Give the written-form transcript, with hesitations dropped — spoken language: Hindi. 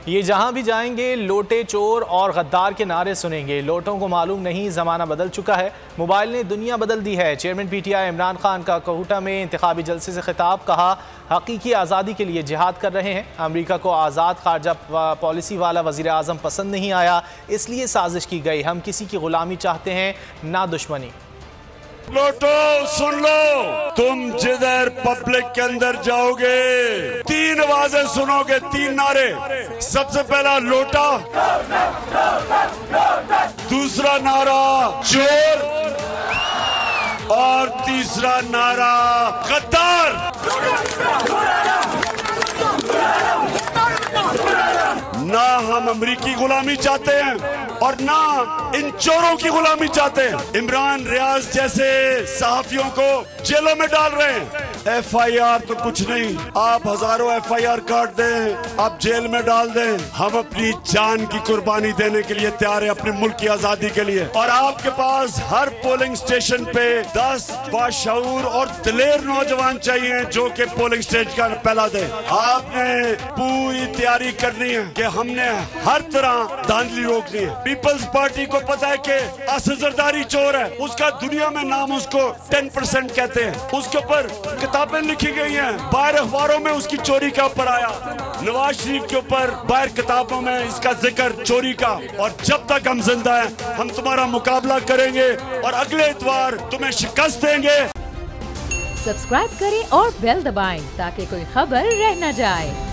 ये जहां भी जाएंगे लोटे, चोर और गद्दार के नारे सुनेंगे। लोटों को मालूम नहीं ज़माना बदल चुका है, मोबाइल ने दुनिया बदल दी है। चेयरमैन PTI इमरान खान का कोहटा में इंतखाबी जलसे से खिताब, कहा हकीकी आज़ादी के लिए जिहाद कर रहे हैं। अमरीका को आज़ाद खारजा पॉलिसी वाला वज़ीर आज़म पसंद नहीं आया, इसलिए साजिश की गई। हम किसी की गुलामी चाहते हैं, ना दुश्मनी। लोटो सुन लो, तुम जिधर पब्लिक के अंदर जाओगे 3 आवाजें सुनोगे, 3 नारे। सबसे पहला लोटा, दूसरा नारा चोर और तीसरा नारा गद्दार। ना हम अमरीकी गुलामी चाहते हैं और ना इन चोरों की गुलामी चाहते हैं। इमरान रियाज जैसे सहाफियों को जेलों में डाल रहे हैं। FIR तो कुछ नहीं, आप हजारों FIR काट दें, आप जेल में डाल दें, हम अपनी जान की कुर्बानी देने के लिए तैयार है, अपने मुल्क की आजादी के लिए। और आपके पास हर पोलिंग स्टेशन पे 10 बाशऊर और दिलेर नौजवान चाहिए जो कि पोलिंग स्टेशन का पहला दे। आपने पूरी तैयारी करनी है कि हमने हर तरह धांधली रोकनी है। पीपल्स पार्टी को पता है कि असद जरदारी चोर है, उसका दुनिया में नाम उसको 10% कहते हैं। उसके ऊपर किताबें लिखी गई हैं, बाहर अखबारों में उसकी चोरी का ऊपर आया। नवाज शरीफ के ऊपर बाहर किताबों में इसका जिक्र चोरी का। और जब तक हम जिंदा हैं हम तुम्हारा मुकाबला करेंगे और अगले इतवार तुम्हें शिकस्त देंगे। सब्सक्राइब करें और बेल दबाएं ताकि कोई खबर रह न जाए।